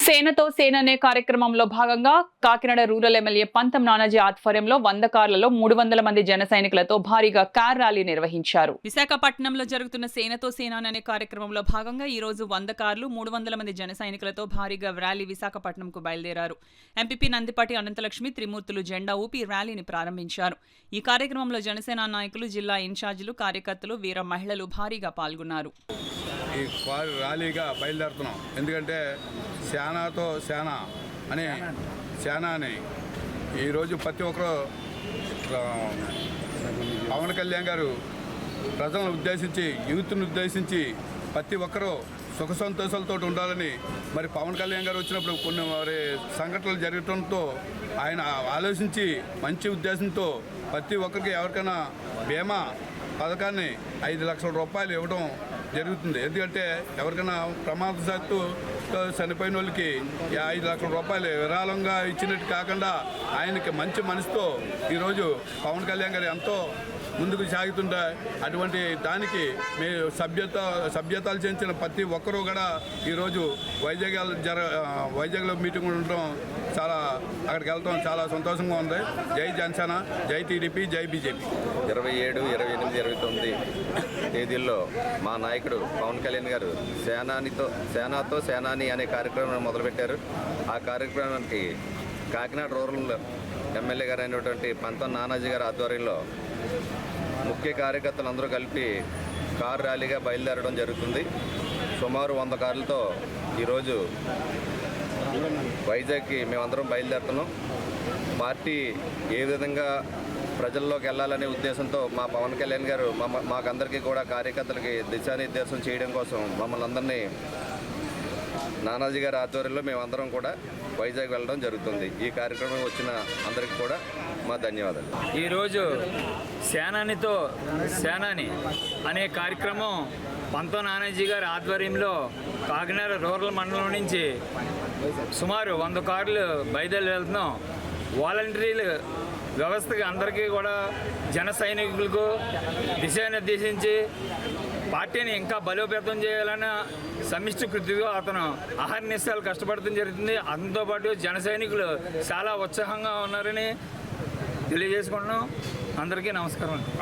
సేనతో సేన అనే కార్యక్రమంలో భాగంగా కాకినాడ రూరల్ ఎమ్మెల్యే పంతం నానాజీ ఆధ్వర్యంలో 100 కార్లలో 300 మంది జన సైనికులతో భారీగా కార్ ర్యాలీ నిర్వహించారు. విశాఖపట్నంలో జరుగుతున్న సేనతో సేన అనే కార్యక్రమంలో భాగంగా ఈ రోజు 100 కార్లు 300 మంది జన సైనికులతో భారీగా ర్యాలీ విశాఖపట్నంకు బయలుదేరారు. ఎంపీపీ నందిపాటి అనంతలక్ష్మి త్రిమూర్తులు జెండా ఊపి ర్యాలీని ప్రారంభించారు. ఈ కార్యక్రమంలో జనసేన నాయకులు, జిల్లా ఇన్ఛార్జీలు, కార్యకర్తలు, వీర మహిళలు భారీగా పాల్గొన్నారు. ఈ కారు ర్యాలీగా బయలుదేరుతున్నాం. ఎందుకంటే సేనాతో సేన అని ఈరోజు ప్రతి ఒక్కరు పవన్ కళ్యాణ్ గారు ప్రజలను ఉద్దేశించి, యూత్ను ఉద్దేశించి ప్రతి ఒక్కరూ సుఖ సంతోషాలతో ఉండాలని మరి పవన్ కళ్యాణ్ గారు వచ్చినప్పుడు కొన్ని మరి సంఘటనలు జరగడంతో ఆయన ఆలోచించి మంచి ఉద్దేశంతో ప్రతి ఒక్కరికి ఎవరికైనా బీమా పథకాన్ని 5 లక్షల రూపాయలు ఇవ్వడం జరుగుతుంది. ఎందుకంటే ఎవరికైనా ప్రమాదవశాత్తు చనిపోయిన వాళ్ళకి 5 లక్షల రూపాయలు విరాళంగా ఇచ్చినట్టు కాకుండా ఆయనకి మంచి మనసుతో ఈరోజు పవన్ కళ్యాణ్ గారు ఎంతో ముందుకు సాగుతుంటే అటువంటి దానికి మేము సభ్యతలు చేయించిన ప్రతి ఒక్కరూ కూడా ఈరోజు వైజాగ్లో మీటింగ్ ఉండటం చాలా అక్కడికి వెళ్ళటం చాలా సంతోషంగా ఉంది. జై జనసేన, జై టీడీపీ, జై బీజేపీ. 27, 28, 29 తేదీల్లో మా నాయకుడు పవన్ కళ్యాణ్ గారు సేనాతో సేనాని అనే కార్యక్రమాన్ని మొదలుపెట్టారు. ఆ కార్యక్రమానికి కాకినాడ రూరల్ ఎమ్మెల్యే గారు అయినటువంటి పంతం నానాజీ గారి ఆధ్వర్యంలో ముఖ్య కార్యకర్తలందరూ కలిపి కారు ర్యాలీగా బయలుదేరడం జరుగుతుంది. సుమారు 100 కార్లతో ఈరోజు వైజాగ్కి మేమందరం బయలుదేరుతున్నాం. పార్టీ ఏ విధంగా ప్రజల్లోకి వెళ్ళాలనే ఉద్దేశంతో మా పవన్ కళ్యాణ్ గారు మాకందరికీ కూడా కార్యకర్తలకి దిశానిర్దేశం చేయడం కోసం మమ్మల్ని అందరినీ నానాజీ గారి ఆధ్వర్యంలో మేమందరం కూడా వైజాగ్ వెళ్ళడం జరుగుతుంది. ఈ కార్యక్రమం వచ్చిన అందరికీ కూడా మా ధన్యవాదాలు. ఈరోజు సేనానితో సేనాని అనే కార్యక్రమం పంతం నానాజీ గారి ఆధ్వర్యంలో కాకినాడ రూరల్ మండలం నుంచి సుమారు 100 కార్లు బయలుదేరి వెళ్తున్నాం. వాలంటీర్లు వ్యవస్థకి అందరికీ కూడా జన సైనికులకు దిశానిర్దేశించి పార్టీని ఇంకా బలోపేతం చేయాలన్న సమిష్టి కృతిగా అతను అహర్నిశాలు కష్టపడటం జరుగుతుంది. అతనితో పాటు జన సైనికులు చాలా ఉత్సాహంగా ఉన్నారని తెలియజేసుకుంటున్నాం. అందరికీ నమస్కారం.